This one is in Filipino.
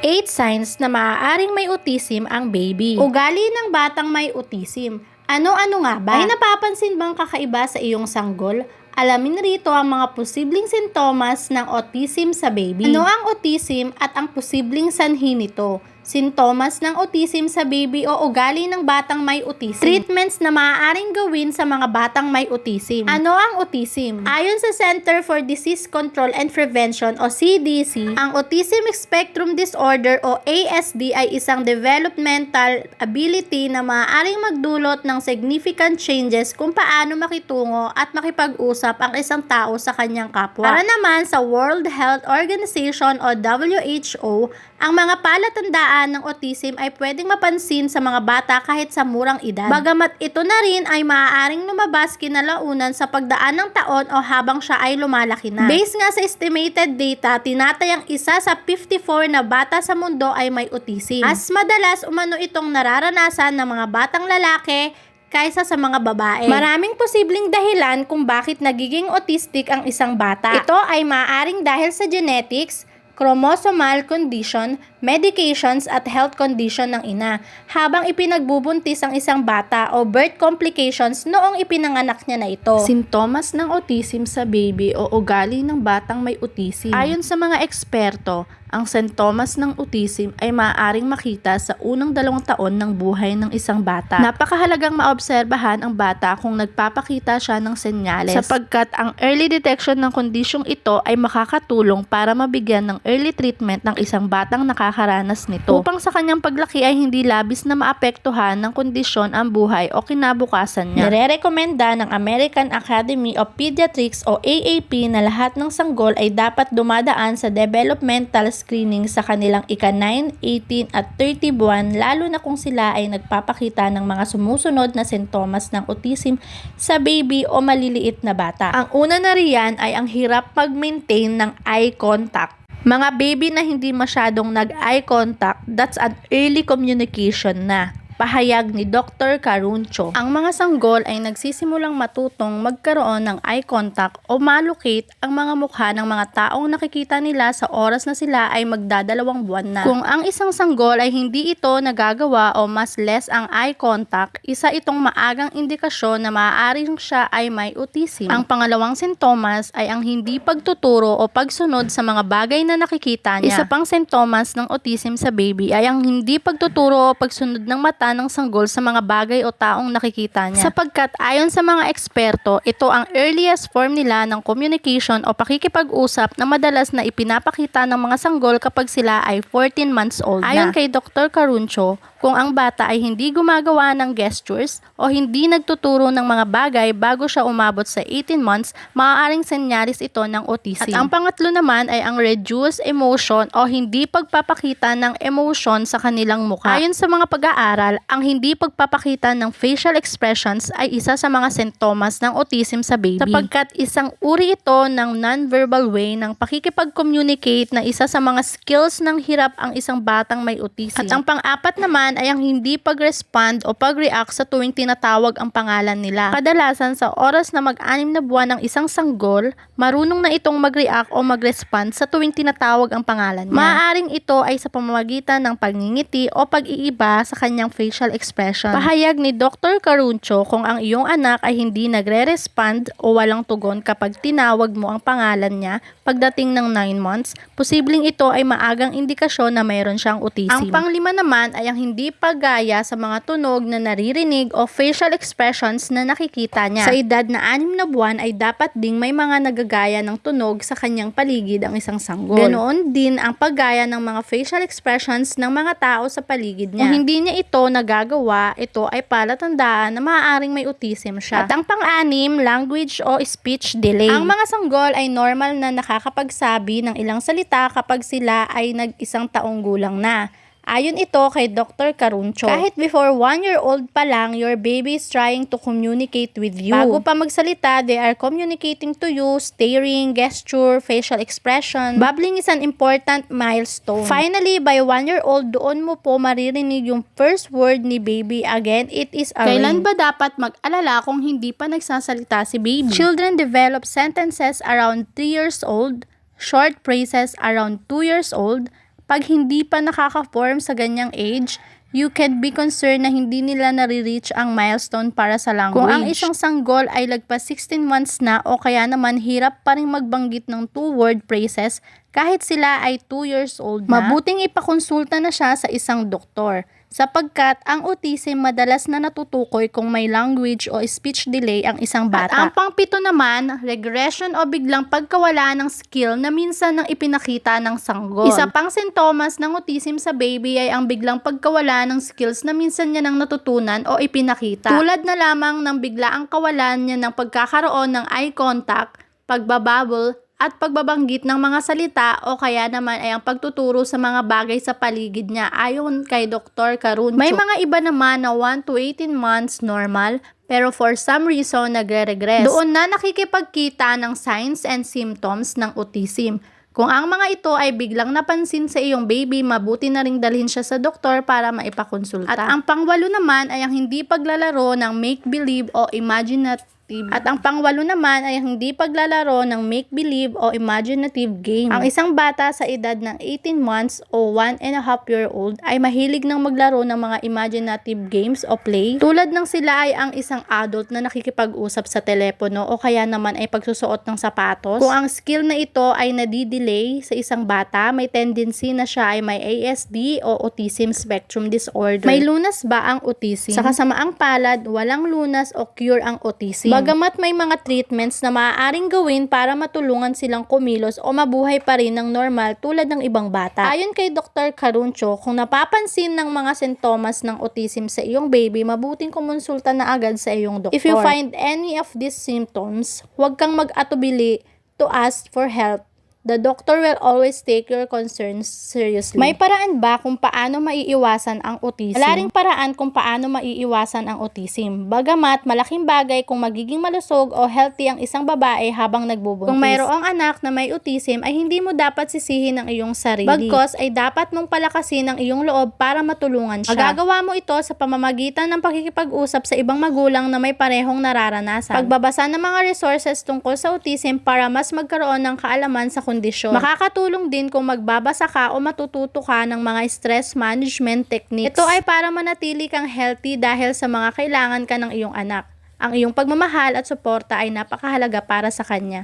8 signs na maaaring may autism ang baby. Ugali ng batang may autism. Ano-ano nga ba? May napapansin bang kakaiba sa iyong sanggol? Alamin rito ang mga posibleng sintomas ng autism sa baby. Ano ang autism at ang posibleng sanhi nito? Sintomas ng autism sa baby o ugali ng batang may autism. Treatments na maaaring gawin sa mga batang may autism. Ano ang autism? Ayon sa Center for Disease Control and Prevention o CDC, ang Autism Spectrum Disorder o ASD ay isang developmental ability na maaaring magdulot ng significant changes kung paano makitungo at makipag-usap ang isang tao sa kanyang kapwa. Para naman sa World Health Organization o WHO, ang mga palatandaan ng autism ay pwedeng mapansin sa mga bata kahit sa murang edad. Bagamat ito na rin ay maaaring lumabas kinalaunan sa pagdaan ng taon o habang siya ay lumalaki na. Based nga sa estimated data, tinatayang isa sa 54 na bata sa mundo ay may autism. Mas madalas umano itong nararanasan ng mga batang lalaki kaysa sa mga babae. Maraming posibleng dahilan kung bakit nagiging autistic ang isang bata. Ito ay maaaring dahil sa genetics, chromosomal condition, medications at health condition ng ina habang ipinagbubuntis ang isang bata o birth complications noong ipinanganak niya na ito. Sintomas ng autism sa baby o ugali ng batang may autism. Ayon sa mga eksperto, ang sintomas ng autism ay maaaring makita sa unang 2 taon ng buhay ng isang bata. Napakahalagang maobserbahan ang bata kung nagpapakita siya ng senyales sapagkat ang early detection ng kondisyong ito ay makakatulong para mabigyan ng early treatment ng isang batang nakakaranas nito upang sa kanyang paglaki ay hindi labis na maapektuhan ng kondisyon ang buhay o kinabukasan niya. Nire-rekomenda ng American Academy of Pediatrics o AAP na lahat ng sanggol ay dapat dumadaan sa developmental screening sa kanilang ika-9, 18 at 30 buwan lalo na kung sila ay nagpapakita ng mga sumusunod na sintomas ng autism sa baby o maliliit na bata. Ang una na riyan ay ang hirap mag-maintain ng eye contact. Mga baby na hindi masyadong nag-eye contact, that's an early communication na. Pahayag ni Dr. Caruncho. Ang mga sanggol ay nagsisimulang matutong magkaroon ng eye contact o malocate ang mga mukha ng mga taong nakikita nila sa oras na sila ay magdadalawang buwan na. Kung ang isang sanggol ay hindi ito nagagawa o mas less ang eye contact, isa itong maagang indikasyon na maaaring siya ay may autism. Ang pangalawang sintomas ay ang hindi pagtuturo o pagsunod sa mga bagay na nakikita niya. Isa pang sintomas ng autism sa baby ay ang hindi pagtuturo o pagsunod ng mata ng sanggol sa mga bagay o taong nakikita niya. Sapagkat ayon sa mga eksperto, ito ang earliest form nila ng communication o pakikipag-usap na madalas na ipinapakita ng mga sanggol kapag sila ay 14 months old na. Ayon kay Dr. Caruncho, kung ang bata ay hindi gumagawa ng gestures o hindi nagtuturo ng mga bagay bago siya umabot sa 18 months, maaaring senyalis ito ng autism. At ang pangatlo naman ay ang reduced emotion o hindi pagpapakita ng emotion sa kanilang mukha. Ayon sa mga pag-aaral, ang hindi pagpapakita ng facial expressions ay isa sa mga sintomas ng autism sa baby. Sapagkat isang uri ito ng non-verbal way ng pakikipag-communicate na isa sa mga skills ng hirap ang isang batang may autism. At ang pang-apat naman ay ang hindi pag-respond o pag-react sa tuwing tinatawag ang pangalan nila. Kadalasan sa oras na mag-6 na buwan ng isang sanggol, marunong na itong mag-react o mag-respond sa tuwing tinatawag ang pangalan niya. Maaaring ito ay sa pamamagitan ng pagngingiti o pag-iiba sa kanyang facial expression. Pahayag ni Dr. Caruncho, kung ang iyong anak ay hindi nagre-respond o walang tugon kapag tinawag mo ang pangalan niya pagdating ng 9 months, posibleng ito ay maagang indikasyon na mayroon siyang autism. Ang panglima naman ay ang hindi paggaya sa mga tunog na naririnig o facial expressions na nakikita niya. Sa edad na 6 na buwan ay dapat ding may mga nagagaya ng tunog sa kanyang paligid ang isang sanggol. Ganoon din ang paggaya ng mga facial expressions ng mga tao sa paligid niya. Kung hindi niya ito nagagawa, ito ay palatandaan na maaaring may autism siya. At ang pang-anim, language o speech delay. Ang mga sanggol ay normal na nakakapagsabi ng ilang salita kapag sila ay nag-1 taong gulang na. Ayon ito kay Dr. Caruncho, kahit before 1-year-old pa lang, your baby is trying to communicate with you. Bago pa magsalita, they are communicating to you, staring, gesture, facial expression. Babbling is an important milestone. Finally, by 1-year-old, doon mo po maririnig yung first word ni baby. Again, it is a Kailan ba dapat mag-alala kung hindi pa nagsasalita si baby? Children develop sentences around 3 years old, short phrases around 2 years old, Pag hindi pa nakaka-form sa ganyang age, you can be concerned na hindi nila nare-reach ang milestone para sa language. Kung ang isang sanggol ay lagpas 16 months na o kaya naman hirap pa rin magbanggit ng 2-word phrases kahit sila ay 2 years old na, mabuting ipakonsulta na siya sa isang doktor. Sapagkat ang autism madalas na natutukoy kung may language o speech delay ang isang bata. At ang pang-7 naman, regression o biglang pagkawala ng skill na minsan nang ipinakita ng sanggol. Isa pang sintomas ng autism sa baby ay ang biglang pagkawala ng skills na minsan niya nang natutunan o ipinakita. Tulad na lamang ng biglaang kawalan niya ng pagkakaroon ng eye contact, pagbababble, at pagbabanggit ng mga salita o kaya naman ay ang pagtuturo sa mga bagay sa paligid niya ayon kay Dr. Caruncho. May mga iba naman na 1 to 18 months normal pero for some reason nagre-regress. Doon na nakikipagkita ng signs and symptoms ng autism. Kung ang mga ito ay biglang napansin sa iyong baby, mabuti na ring dalhin siya sa doktor para maipakonsulta. At ang pang-8 naman ay ang hindi paglalaro ng make-believe o imaginative. At ang pang-8 naman ay ang hindi paglalaro ng make-believe o imaginative game. Ang isang bata sa edad ng 18 months o 1.5-year-old ay mahilig ng maglaro ng mga imaginative games o play. Tulad ng sila ay ang isang adult na nakikipag-usap sa telepono o kaya naman ay pagsusuot ng sapatos. Kung ang skill na ito ay nadidelay sa isang bata, may tendency na siya ay may ASD o Autism Spectrum Disorder. May lunas ba ang autism? Sa kasamaang palad, walang lunas o cure ang autism. Bagamat may mga treatments na maaaring gawin para matulungan silang kumilos o mabuhay pa rin ng normal tulad ng ibang bata. Ayon kay Dr. Caruncho, kung napapansin ng mga sintomas ng autism sa iyong baby, mabuting kumonsulta na agad sa iyong doktor. If you find any of these symptoms, huwag kang mag-atubili to ask for help. The doctor will always take your concerns seriously. May paraan ba kung paano maiiwasan ang autism? Wala ring paraan kung paano maiiwasan ang autism. Bagamat malaking bagay kung magiging malusog o healthy ang isang babae habang nagbubuntis. Kung mayroong anak na may autism ay hindi mo dapat sisihin ang iyong sarili. Bagkus ay dapat mong palakasin ang iyong loob para matulungan siya. Magagawa mo ito sa pamamagitan ng pakikipag-usap sa ibang magulang na may parehong nararanasan. Pagbabasa ng mga resources tungkol sa autism para mas magkaroon ng kaalaman sa kondisyon. Makakatulong din kung magbabasa ka o matututo ka ng mga stress management techniques. Ito ay para manatili kang healthy dahil sa mga kailangan ka ng iyong anak. Ang iyong pagmamahal at suporta ay napakahalaga para sa kanya.